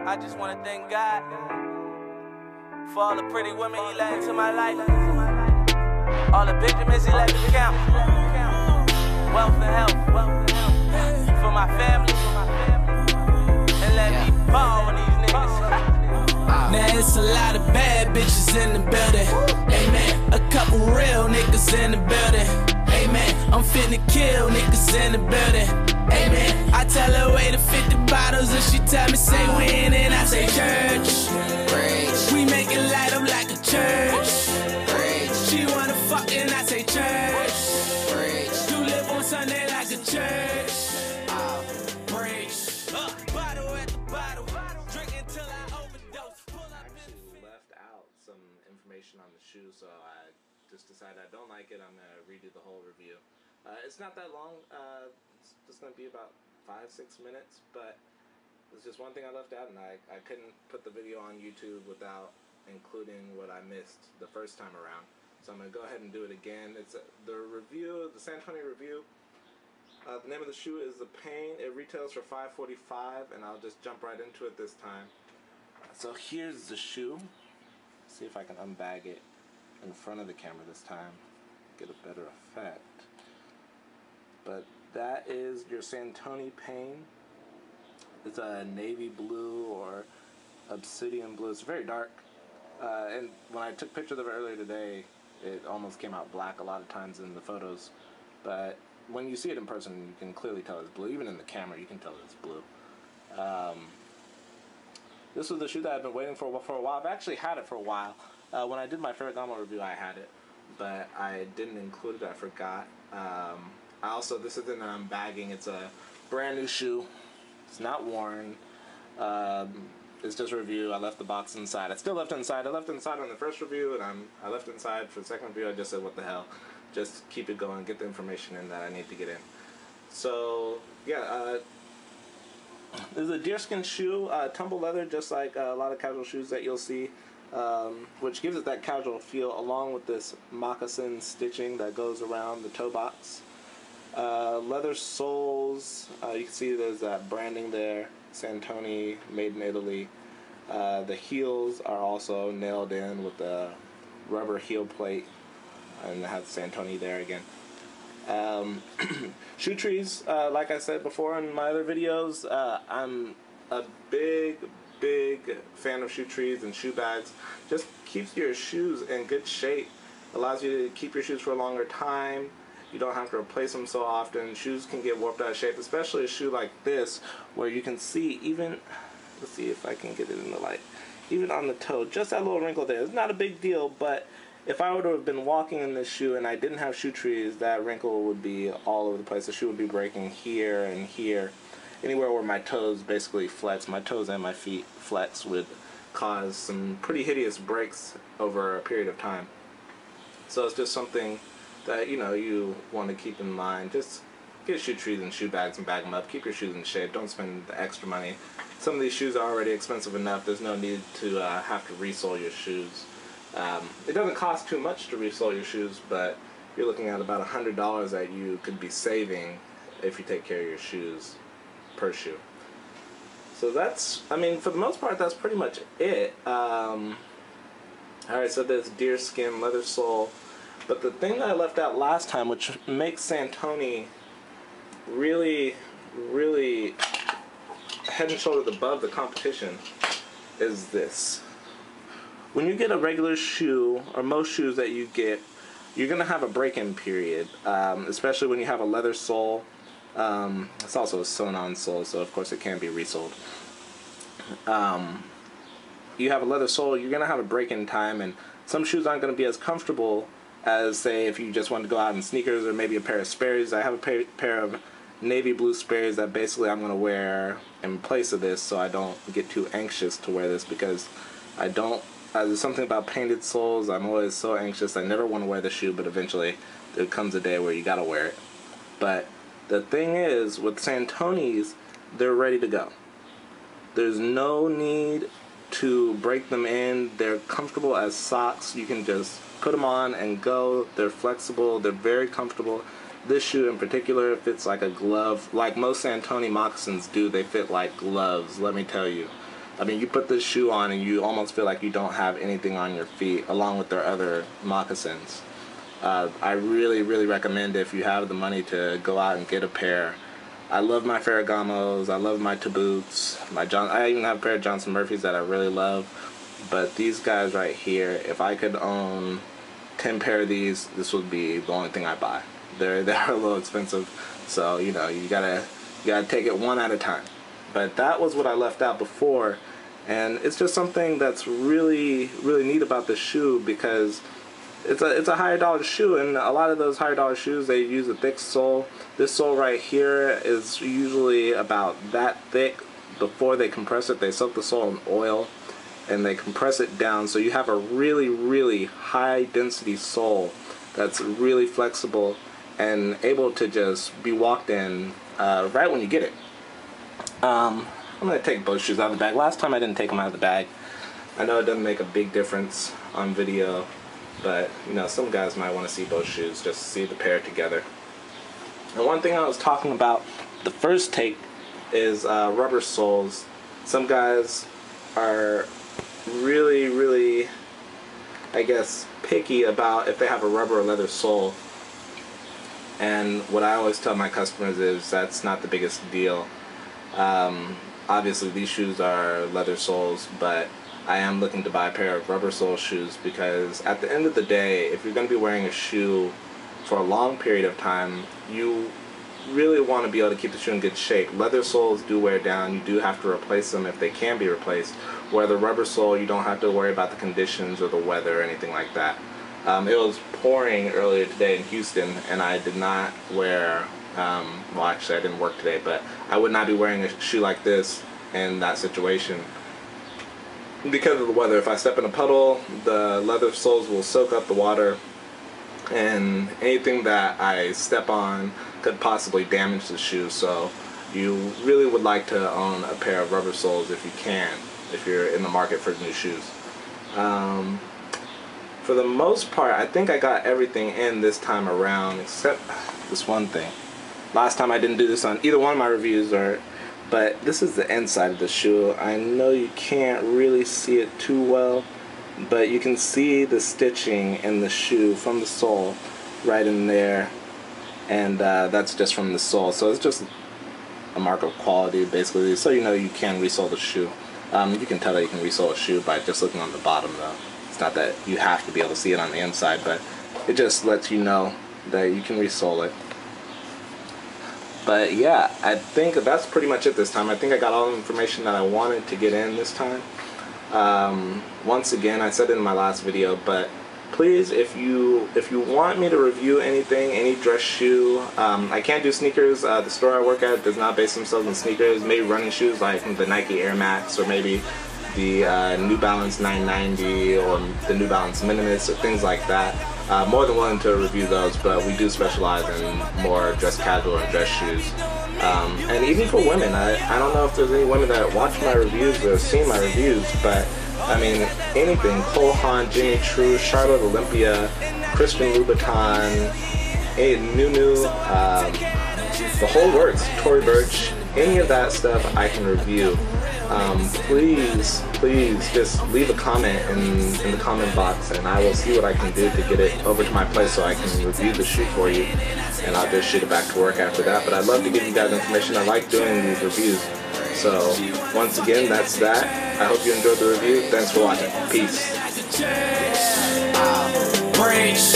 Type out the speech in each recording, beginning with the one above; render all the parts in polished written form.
I just want to thank God for all the pretty women He let into my life, all the Benjamins He let me count, wealth and health for my family, and let me ball with these niggas. Now it's a lot of bad bitches in the building, amen. A couple real niggas in the building, amen. I'm finna kill niggas in the building, amen. I tell her wait to 50 bottles and she tell me say when, and I say church. We make it light up like a church. She wanna fuck and I say church. You live on Sunday like a church. Bottle at the bottle, drink until I overdose. I actually left out some information on the shoe, so I just decided I don't like it. I'm going to redo the whole review. It's not that long. It's just going to be about 5-6 minutes, but there's just one thing I left out, and I couldn't put the video on YouTube without including what I missed the first time around. So I'm going to go ahead and do it again. It's the review, the Santoni review. The name of the shoe is the Paine. It retails for $5.45, and I'll just jump right into it this time. So here's the shoe. See if I can unbag it in front of the camera this time, get a better effect. But that is your Santoni Paine. It's a navy blue or obsidian blue. It's very dark. And when I took pictures of it earlier today, it almost came out black a lot of times in the photos. But when you see it in person, you can clearly tell it's blue. Even in the camera, you can tell it's blue. This was the shoe that I've been waiting for a while. I've actually had it for a while. When I did my Ferragamo review, I had it, but I didn't include it. I forgot. This isn't an unbagging. It's a brand new shoe. It's not worn. It's just a review. I left the box inside. I still left it inside. I left it inside on the first review, and I left it inside for the second review. I just said, what the hell? Just keep it going. Get the information in that I need to get in. So, yeah, this is a deerskin shoe, tumble leather, just like a lot of casual shoes that you'll see, which gives it that casual feel, along with this moccasin stitching that goes around the toe box. Leather soles, you can see there's that branding there, Santoni, made in Italy. The heels are also nailed in with the rubber heel plate, and it has Santoni there again. Shoe trees, like I said before in my other videos, I'm a big fan of shoe trees and shoe bags. Just keeps your shoes in good shape, allows you to keep your shoes for a longer time. You don't have to replace them so often. Shoes can get warped out of shape, especially a shoe like this, where you can see even, let's see if I can get it in the light, even on the toe, just that little wrinkle there. It's not a big deal, but if I were to have been walking in this shoe and I didn't have shoe trees, that wrinkle would be all over the place. The shoe would be breaking here and here. Anywhere where my toes basically flex, my toes and my feet flex, would cause some pretty hideous breaks over a period of time. So it's just something that, you know, you want to keep in mind. Just get shoe trees and shoe bags and bag them up. Keep your shoes in shape. Don't spend the extra money. Some of these shoes are already expensive enough. There's no need to have to resole your shoes. It doesn't cost too much to resole your shoes, but you're looking at about $100 that you could be saving if you take care of your shoes per shoe. So that's, I mean, for the most part, that's pretty much it. Alright, so there's deerskin, leather sole. But the thing that I left out last time, which makes Santoni really head and shoulders above the competition, is this. When you get a regular shoe, or most shoes that you get, you're going to have a break-in period, especially when you have a leather sole. It's also a sewn-on sole, so of course it can be resoled. You have a leather sole, you're going to have a break-in time, and some shoes aren't going to be as comfortable as, say, if you just want to go out in sneakers or maybe a pair of Sperry's. I have a pair of navy blue Sperry's that basically I'm going to wear in place of this, so I don't get too anxious to wear this, because I don't. There's something about painted soles. I'm always so anxious. I never want to wear the shoe, but eventually there comes a day where you gotta wear it. But the thing is, with Santonis, they're ready to go. There's no need to break them in. They're comfortable as socks. You can just put them on and go. They're flexible. They're very comfortable. This shoe in particular fits like a glove. Like most Santoni moccasins do, they fit like gloves, let me tell you. I mean, you put this shoe on and you almost feel like you don't have anything on your feet, along with their other moccasins. I really, really recommend, if you have the money, to go out and get a pair. I love my Ferragamos, I love my Taboots, I even have a pair of Johnson Murphys that I really love. But these guys right here, if I could own 10 pair of these, this would be the only thing I buy. They're a little expensive, so you know, you gotta take it one at a time. But that was what I left out before, and it's just something that's really, really neat about this shoe, because it's a higher dollar shoe, and a lot of those higher dollar shoes, they use a thick sole. This sole right here is usually about that thick. Before they compress it, they soak the sole in oil and they compress it down, so you have a really, really high density sole that's really flexible and able to just be walked in right when you get it. I'm going to take both shoes out of the bag. Last time I didn't take them out of the bag. I know it doesn't make a big difference on video, but you know, some guys might want to see both shoes just to see the pair together. And one thing I was talking about the first take is rubber soles. Some guys are really, really, I guess, picky about if they have a rubber or leather sole. And what I always tell my customers is that's not the biggest deal. Obviously these shoes are leather soles, but I am looking to buy a pair of rubber sole shoes, because at the end of the day, if you're going to be wearing a shoe for a long period of time, you really want to be able to keep the shoe in good shape. Leather soles do wear down. You do have to replace them if they can be replaced. Where the rubber sole, you don't have to worry about the conditions or the weather or anything like that. It was pouring earlier today in Houston, and I did not wear, well actually I didn't work today, but I would not be wearing a shoe like this in that situation because of the weather. If I step in a puddle, the leather soles will soak up the water, and anything that I step on could possibly damage the shoe. So you really would like to own a pair of rubber soles if you can, if you're in the market for new shoes. For the most part, I think I got everything in this time around, except this one thing. Last time I didn't do this on either one of my reviews, but this is the inside of the shoe. I know you can't really see it too well, but you can see the stitching in the shoe from the sole right in there, and that's just from the sole. So it's just a mark of quality, basically, so you know you can resole the shoe. You can tell that you can resole a shoe by just looking on the bottom, though. It's not that you have to be able to see it on the inside, but it just lets you know that you can resole it. But yeah, I think that's pretty much it this time. I think I got all the information that I wanted to get in this time. Once again, I said it in my last video, but please, if you want me to review anything, any dress shoe, I can't do sneakers. The store I work at does not base themselves on sneakers. Maybe running shoes like the Nike Air Max, or maybe the New Balance 990 or the New Balance Minimus, or things like that. More than willing to review those, but we do specialize in more dress casual and dress shoes. And even for women, I don't know if there's any women that watch my reviews or have seen my reviews, but I mean, anything, Cole Haan, Jimmy Choo, Charlotte Olympia, Christian Louboutin, Nunu, the whole works, Tory Burch, any of that stuff I can review. Please just leave a comment in the comment box, and I will see what I can do to get it over to my place so I can review the shoe for you, and I'll just shoot it back to work after that. But I'd love to give you guys information. I like doing these reviews. So once again, that's that. I hope you enjoyed the review. Thanks for watching. Peace.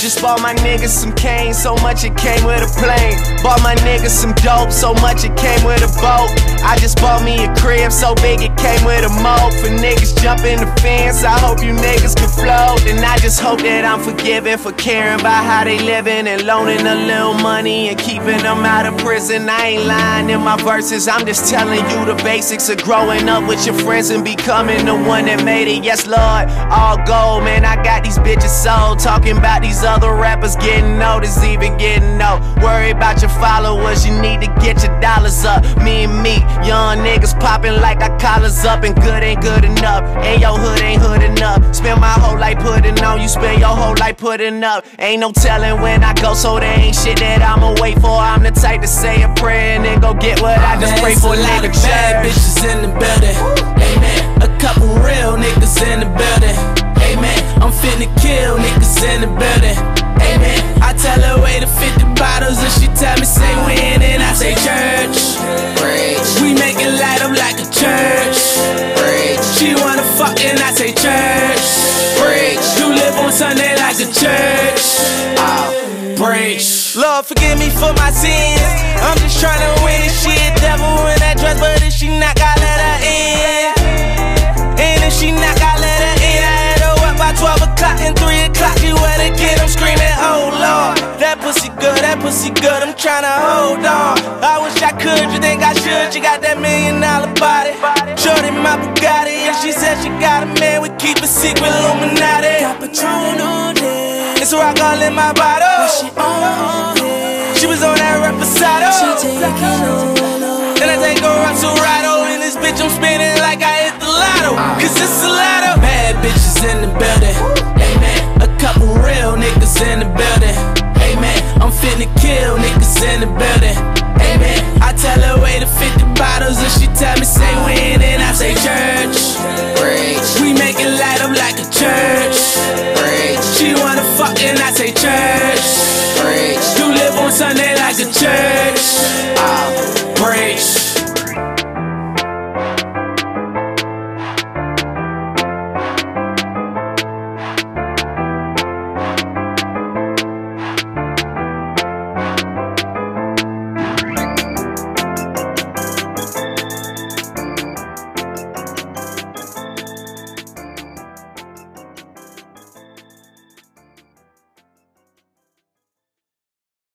Just bought my niggas some cane, so much it came with a plane. Bought my niggas some dope, so much it came with a boat. I just bought me a crib, so big it came with a moat. For niggas jumping the fence, I hope you niggas can float. And I just hope that I'm forgiven for caring about how they living and loaning a little money and keeping them out of prison. I ain't lying in my verses, I'm just telling you the basics of growing up with your friends and becoming the one that made it. Yes, Lord, all gold, man, I got these bitches sold. Talking about these other rappers getting noticed, even getting no. Worry about your followers, you need to get your dollars up. Me and me, young niggas popping like our collars up, and good ain't good enough, and your hood ain't hood enough. Spend my whole life putting on, you spend your whole life putting up. Ain't no telling when I go, so there ain't shit that I'ma wait for. I'm the type to say a prayer and then go get what I just pray for. A lot of bad bitches in the building, amen. in the building. Amen. I tell her way to 50 bottles and she tell me say when, and I say church. We make it light up like a church. She wanna fuck and I say church. You live on Sunday like a church. Preach. Lord, forgive me for my sins. I'm just tryna win this shit. Devil in that dress, but if she knock, I let her in. And if she knock, I let her in. I had her up by 12 o'clock and 3 o'clock. She wet again, I'm screaming, oh Lord. That pussy good, I'm tryna hold on. I wish I could, you think I should? She got that $1 million body. Shorty my Bugatti, and she said she got a man. We keep a secret, Illuminati. Got Patron on it. It's rock all in my bottle. She on it. She was on that Reposado. She taking over. Then I take her up to Rado. In this bitch I'm spinning like I hit the lotto. Cause it's a lotto. Bad bitches in the building. Amen. A couple real niggas in the building. Amen. I'm finna kill niggas in the building. Amen. I tell her way to 50 bottles and she tell me say when.